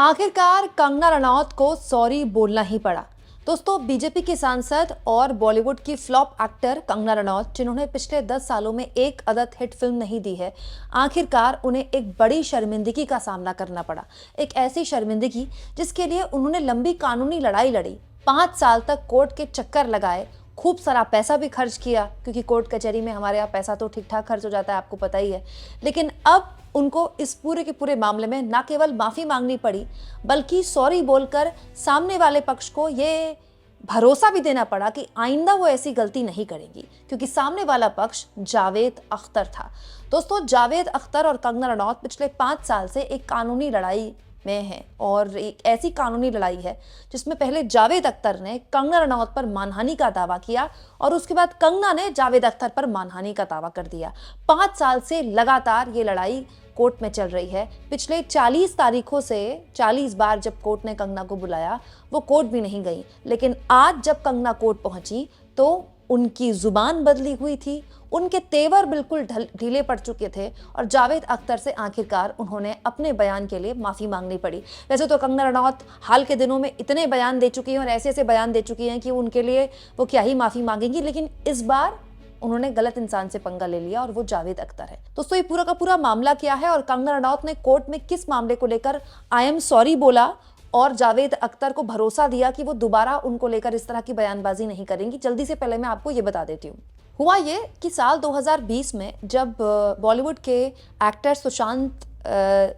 आखिरकार कंगना रनौत को सॉरी बोलना ही पड़ा। दोस्तों, बीजेपी की सांसद और बॉलीवुड की फ्लॉप एक्टर कंगना रनौत, जिन्होंने पिछले 10 सालों में एक अदद हिट फिल्म नहीं दी है, आखिरकार उन्हें एक बड़ी शर्मिंदगी का सामना करना पड़ा। एक ऐसी शर्मिंदगी जिसके लिए उन्होंने लंबी कानूनी लड़ाई लड़ी, 5 साल तक कोर्ट के चक्कर लगाए, खूब सारा पैसा भी खर्च किया, क्योंकि कोर्ट कचहरी में हमारे यहाँ पैसा तो ठीक ठाक खर्च हो जाता है, आपको पता ही है। लेकिन अब उनको इस पूरे के पूरे मामले में ना केवल माफी मांगनी पड़ी, बल्कि सॉरी बोलकर सामने वाले पक्ष को ये भरोसा भी देना पड़ा कि आइंदा वो ऐसी गलती नहीं करेंगी, क्योंकि सामने वाला पक्ष जावेद अख्तर था। दोस्तों, जावेद अख्तर और कंगना रनौत पिछले 5 साल से एक कानूनी लड़ाई में है, और एक ऐसी कानूनी लड़ाई है जिसमें पहले जावेद अख्तर ने कंगना रनौत पर मानहानि का दावा किया और उसके बाद कंगना ने जावेद अख्तर पर मानहानि का दावा कर दिया। 5 साल से लगातार ये लड़ाई कोर्ट में चल रही है। पिछले 40 तारीखों से 40 बार जब कोर्ट ने कंगना को बुलाया, वो कोर्ट भी नहीं गई। लेकिन आज जब कंगना कोर्ट पहुंची तो उनकी जुबान बदली हुई थी, उनके तेवर बिल्कुल ढीले पड़ चुके थे और जावेद अख्तर से आखिरकार उन्होंने अपने बयान के लिए माफ़ी मांगनी पड़ी। वैसे तो कंगना रनौत हाल के दिनों में इतने बयान दे चुकी हैं और ऐसे ऐसे बयान दे चुकी हैं कि उनके लिए वो क्या ही माफ़ी मांगेंगी, लेकिन इस बार उन्होंने गलत इंसान से पंगा ले लिया और वो जावेद अख्तर है। दोस्तों, ये पूरा का पूरा मामला क्या है और कंगना रनौत ने कोर्ट में किस मामले को लेकर आई एम सॉरी बोला और जावेद अख्तर को भरोसा दिया कि वो दोबारा उनको लेकर इस तरह की बयानबाजी नहीं करेंगी, जल्दी से पहले मैं आपको ये बता देती हूँ। हुआ ये कि साल 2020 में जब बॉलीवुड के एक्टर सुशांत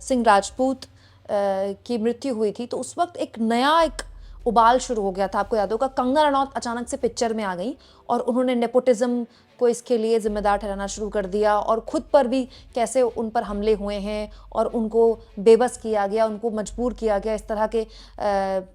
सिंह राजपूत की मृत्यु हुई थी, तो उस वक्त एक उबाल शुरू हो गया था। आपको याद होगा, कंगना रनौत अचानक से पिक्चर में आ गई और उन्होंने नेपोटिज्म को इसके लिए जिम्मेदार ठहराना शुरू कर दिया और खुद पर भी कैसे उन पर हमले हुए हैं और उनको बेबस किया गया, उनको मजबूर किया गया इस तरह के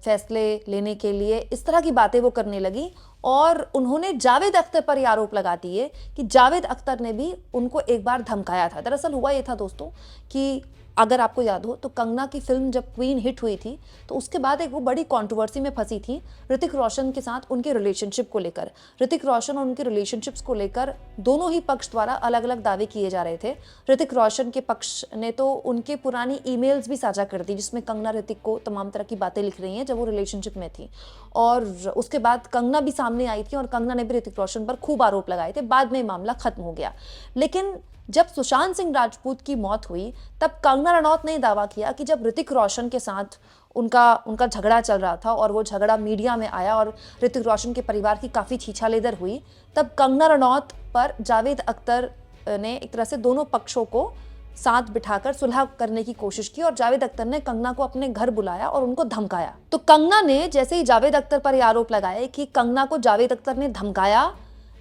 फैसले लेने के लिए, इस तरह की बातें वो करने लगी। और उन्होंने जावेद अख्तर पर यह आरोप लगा दिए कि जावेद अख्तर ने भी उनको एक बार धमकाया था। दरअसल हुआ ये था दोस्तों कि अगर आपको याद हो तो कंगना की फिल्म जब क्वीन हिट हुई थी तो उसके बाद एक वो बड़ी कंट्रोवर्सी में फंसी थी ऋतिक रोशन के साथ उनके रिलेशनशिप को लेकर। ऋतिक रोशन और उनके रिलेशनशिप्स को लेकर दोनों ही पक्ष द्वारा अलग अलग दावे किए जा रहे थे। ऋतिक रोशन के पक्ष ने तो उनके पुरानी ईमेल्स भी साझा कर दी जिसमें कंगना ऋतिक को तमाम तरह की बातें लिख रही हैं जब वो रिलेशनशिप में थी, और उसके बाद कंगना भी सामने आई थी और कंगना ने भी ऋतिक रोशन पर खूब आरोप लगाए थे। बाद में मामला खत्म हो गया। लेकिन जब सुशांत सिंह राजपूत की मौत हुई तब कंगना रनौत ने दावा किया कि जब ऋतिक रोशन के साथ उनका झगड़ा चल रहा था और वो झगड़ा मीडिया में आया और ऋतिक रोशन के परिवार की काफ़ी छीछालेदर हुई, तब कंगना रनौत पर जावेद अख्तर ने एक तरह से दोनों पक्षों को साथ बिठाकर सुलह करने की कोशिश की और जावेद अख्तर ने कंगना को अपने घर बुलाया और उनको धमकाया। तो कंगना ने जैसे ही जावेद अख्तर पर यह आरोप लगाए कि कंगना को जावेद अख्तर ने धमकाया,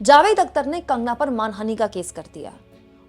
जावेद अख्तर ने कंगना पर मानहानि का केस कर दिया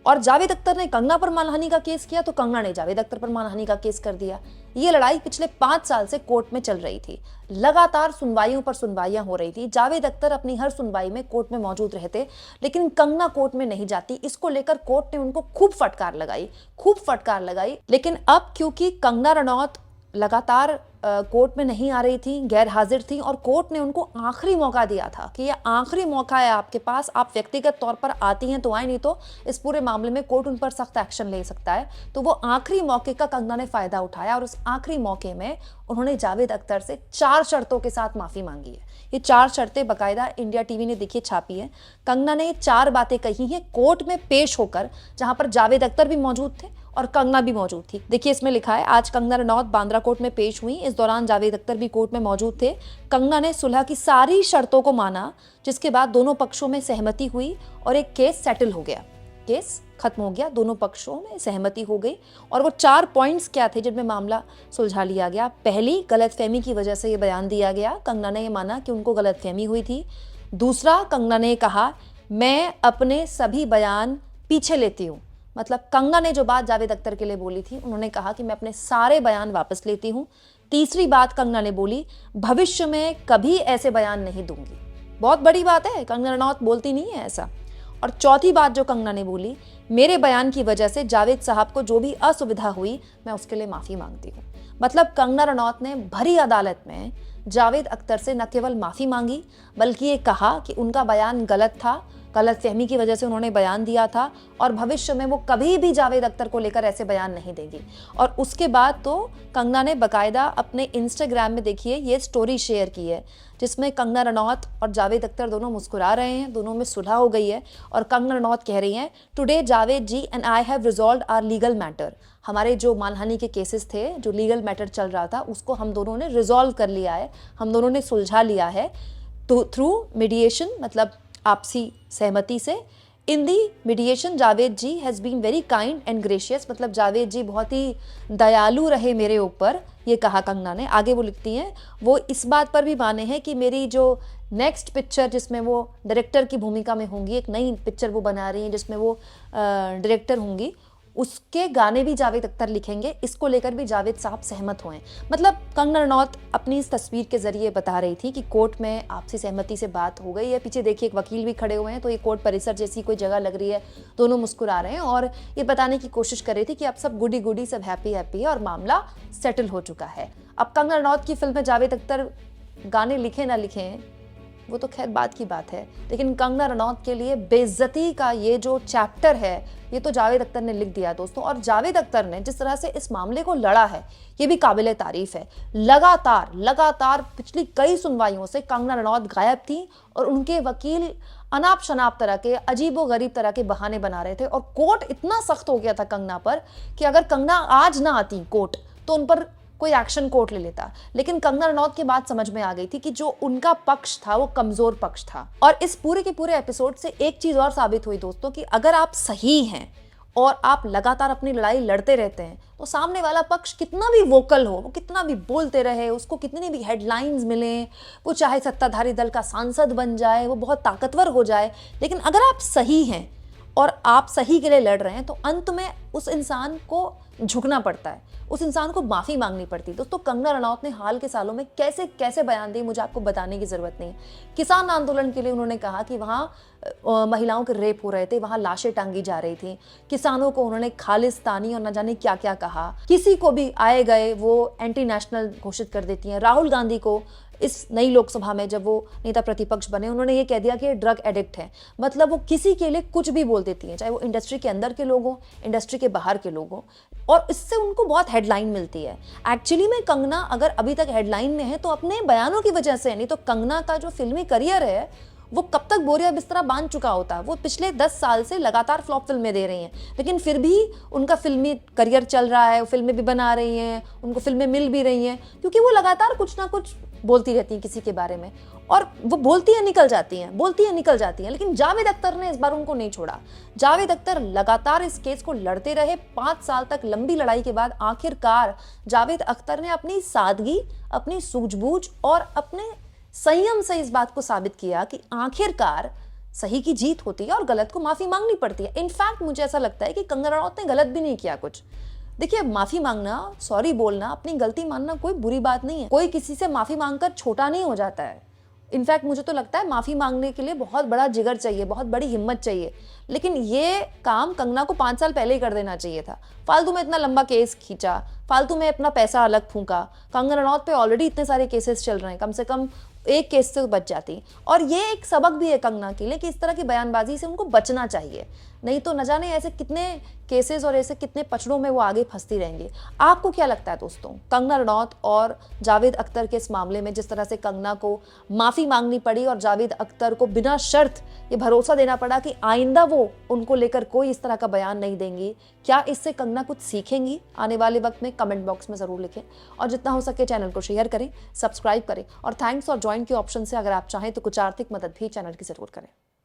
और जावेद अख्तर ने कंगना पर मानहानि का केस किया तो कंगना ने जावेद अख्तर पर मानहानि का केस कर दिया। ये लड़ाई पिछले 5 साल से कोर्ट में चल रही थी। लगातार सुनवाइयों पर सुनवाइयां हो रही थी। जावेद अख्तर अपनी हर सुनवाई में कोर्ट में मौजूद रहते, लेकिन कंगना कोर्ट में नहीं जाती। इसको लेकर कोर्ट ने उनको खूब फटकार लगाई। लेकिन अब क्योंकि कंगना रनौत लगातार कोर्ट में नहीं आ रही थी, गैर हाजिर थी, और कोर्ट ने उनको आखिरी मौका दिया था कि ये आखिरी मौका है आपके पास, आप व्यक्तिगत तौर पर आती हैं तो आए, नहीं तो इस पूरे मामले में कोर्ट उन पर सख्त एक्शन ले सकता है। तो वो आखिरी मौके का कंगना ने फायदा उठाया और उस आखिरी मौके में उन्होंने जावेद अख्तर से 4 शर्तों के साथ माफी मांगी है। ये 4 शर्तें बाकायदा इंडिया टीवी ने देखिए छापी है। कंगना ने 4 बातें कही हैं कोर्ट में पेश होकर, जहां पर जावेद अख्तर भी मौजूद थे और कंगना भी मौजूद थी। देखिए इसमें लिखा है, आज कंगना रनौत बांद्रा कोर्ट में पेश हुई। इस दौरान जावेद अख्तर भी कोर्ट में मौजूद थे। कंगना ने सुलह की सारी शर्तों को माना, जिसके बाद दोनों पक्षों में सहमति हुई और एक केस सेटल हो गया। केस खत्म हो गया, दोनों पक्षों में सहमति हो गई। और वो 4 पॉइंट्स क्या थे जिनमें मामला सुलझा लिया गया। पहली, गलतफहमी की वजह से ये बयान दिया गया। कंगना ने ये माना कि उनको गलतफहमी हुई थी। दूसरा, कंगना ने कहा मैं अपने सभी बयान पीछे लेती हूँ। मतलब कंगना ने जो बात जावेद अख्तर के लिए बोली थी, उन्होंने कहा कि मैं अपने सारे बयान वापस लेती हूँ। तीसरी बात कंगना ने बोली, भविष्य में कभी ऐसे बयान नहीं दूंगी। बहुत बड़ी बात है, कंगना रनौत बोलती नहीं है ऐसा। और चौथी बात जो कंगना ने बोली, मेरे बयान की वजह से जावेद साहब को जो भी असुविधा हुई मैं उसके लिए माफी मांगती हूँ। मतलब कंगना रनौत ने भरी अदालत में जावेद अख्तर से न केवल माफी मांगी, बल्कि ये कहा कि उनका बयान गलत था, गलतफहमी की वजह से उन्होंने बयान दिया था और भविष्य में वो कभी भी जावेद अख्तर को लेकर ऐसे बयान नहीं देंगी। और उसके बाद तो कंगना ने बकायदा अपने इंस्टाग्राम में देखिए ये स्टोरी शेयर की है, जिसमें कंगना रनौत और जावेद अख्तर दोनों मुस्कुरा रहे हैं, दोनों में सुलह हो गई है। और कंगना रनौत कह रही हैं, today Javed ji and I have resolved our legal matter. हमारे जो मानहानि के केसेस थे, जो लीगल मैटर चल रहा था, उसको हम दोनों ने रिजॉल्व कर लिया है, हम दोनों ने सुलझा लिया है तो थ्रू मीडिएशन, मतलब आपसी सहमति से। In the mediation Javed ji has been very kind and gracious, मतलब जावेद जी बहुत ही दयालु रहे मेरे ऊपर, ये कहा कंगना ने। आगे वो लिखती हैं, वो इस बात पर भी माने हैं कि मेरी जो नेक्स्ट पिक्चर जिसमें वो डायरेक्टर की भूमिका में होंगी, एक नई पिक्चर वो बना रही हैं जिसमें वो डायरेक्टर होंगी, उसके गाने भी जावेद अख्तर लिखेंगे, इसको लेकर भी जावेद साहब सहमत हुए। मतलब कंगना रनौत अपनी इस तस्वीर के जरिए बता रही थी कि कोर्ट में आपसी सहमति से बात हो गई है। पीछे देखिए एक वकील भी खड़े हुए हैं, तो ये कोर्ट परिसर जैसी कोई जगह लग रही है, दोनों मुस्कुरा रहे हैं और ये बताने की कोशिश कर रही थी कि अब सब गुडी गुडी, सब हैप्पी हैप्पी है और मामला सेटल हो चुका है। अब कंगना रनौत की फिल्म में जावेद अख्तर गाने लिखे ना लिखें वो तो खैर बात की बात है, लेकिन कंगना रनौत के लिए बेइज्जती का ये जो चैप्टर है ये तो जावेद अख्तर ने लिख दिया दोस्तों। और जावेद अख्तर ने जिस तरह से इस मामले को लड़ा है ये भी काबिले तारीफ है। लगातार पिछली कई सुनवाइयों से कंगना रनौत गायब थी और उनके वकील अनाप शनाप तरह के, अजीबो गरीब तरह के बहाने बना रहे थे और कोर्ट इतना सख्त हो गया था कंगना पर कि अगर कंगना आज ना आती कोर्ट तो उन पर कोई एक्शन कोर्ट ले लेता। लेकिन कंगना रनौत की बात समझ में आ गई थी कि जो उनका पक्ष था वो कमजोर पक्ष था। और इस पूरे के पूरे एपिसोड से एक चीज और साबित हुई दोस्तों कि अगर आप सही हैं और आप लगातार अपनी लड़ाई लड़ते रहते हैं तो सामने वाला पक्ष कितना भी वोकल हो, वो कितना भी बोलते रहे, उसको कितनी भी हेडलाइंस मिले, वो चाहे सत्ताधारी दल का सांसद बन जाए, वो बहुत ताकतवर हो जाए, लेकिन अगर आप सही हैं और आप सही के लिए लड़ रहे हैं तो अंत में उस इंसान को झुकना पड़ता है, उस इंसान को माफ़ी मांगनी पड़ती है। दोस्तों कंगना रनौत ने हाल के सालों में कैसे कैसे बयान दिए मुझे आपको बताने की ज़रूरत नहीं। किसान आंदोलन के लिए उन्होंने कहा कि वहाँ महिलाओं के रेप हो रहे थे, वहाँ लाशें टांगी जा रही थी, किसानों को उन्होंने खालिस्तानी और न जाने क्या क्या कहा, किसी को भी आए गए वो एंटी नेशनल घोषित कर देती हैं। राहुल गांधी को इस नई लोकसभा में जब वो नेता प्रतिपक्ष बने उन्होंने ये कह दिया कि ये ड्रग एडिक्ट है। मतलब वो किसी के लिए कुछ भी बोल देती हैं, चाहे वो इंडस्ट्री के अंदर के लोग हों, इंडस्ट्री के बाहर के लोग हों, और इससे उनको बहुत हेडलाइन मिलती है। एक्चुअली में कंगना अगर अभी तक हेडलाइन में है तो अपने बयानों की वजह से, नहीं तो कंगना का जो फिल्मी करियर है वो कब तक बोरिया बिस्तरा बांध चुका होता। वो पिछले 10 साल से लगातार फ्लॉप फिल्में दे रही हैं, लेकिन फिर भी उनका फिल्मी करियर चल रहा है, वो फिल्में भी बना रही हैं, उनको फिल्में मिल भी रही हैं, क्योंकि वो लगातार कुछ ना कुछ बोलती रहती हैं किसी के बारे में, और वो बोलती हैं निकल जाती हैं, बोलती हैं निकल जाती हैं। लेकिन जावेद अख्तर ने इस बार उनको नहीं छोड़ा। जावेद अख्तर लगातार इस केस को लड़ते रहे। 5 साल तक लंबी लड़ाई के बाद आखिरकार जावेद अख्तर ने अपनी सादगी, अपनी सूझबूझ और अपने संयम से इस बात को साबित किया कि आखिरकार सही की जीत होती है और गलत को माफी मांगनी पड़ती है। इनफैक्ट मुझे ऐसा लगता है कि कंगना रनौत ने गलत भी नहीं किया कुछ। देखिए, माफी मांगना, सॉरी बोलना, अपनी गलती मानना कोई बुरी बात नहीं है। कोई किसी से माफी मांगकर छोटा नहीं हो जाता है। इनफैक्ट मुझे तो लगता है माफी मांगने के लिए बहुत बड़ा जिगर चाहिए, बहुत बड़ी हिम्मत चाहिए। लेकिन ये काम कंगना को 5 साल पहले ही कर देना चाहिए था। फालतू में इतना लंबा केस खींचा, फालतू में अपना पैसा अलग फूंका। कंगना रनौत पे ऑलरेडी इतने सारे केसेस चल रहे हैं, कम से कम एक केस से बच जाती। और ये एक सबक भी है कंगना के लिए कि इस तरह की बयानबाजी से उनको बचना चाहिए, नहीं तो न जाने ऐसे कितने केसेस और ऐसे कितने पचड़ों में वो आगे फंसती रहेंगी। आपको क्या लगता है दोस्तों, कंगना रनौत और जावेद अख्तर के इस मामले में जिस तरह से कंगना को माफ़ी मांगनी पड़ी और जावेद अख्तर को बिना शर्त ये भरोसा देना पड़ा कि आइंदा वो उनको लेकर कोई इस तरह का बयान नहीं देंगी, क्या इससे कंगना कुछ सीखेंगी? आने वाले वक्त में कमेंट बॉक्स में ज़रूर लिखें और जितना हो सके चैनल को शेयर करें, सब्सक्राइब करें और थैंक्स और ज्वाइन के ऑप्शन से अगर आप चाहें तो कुछ आर्थिक मदद भी चैनल की ज़रूर करें।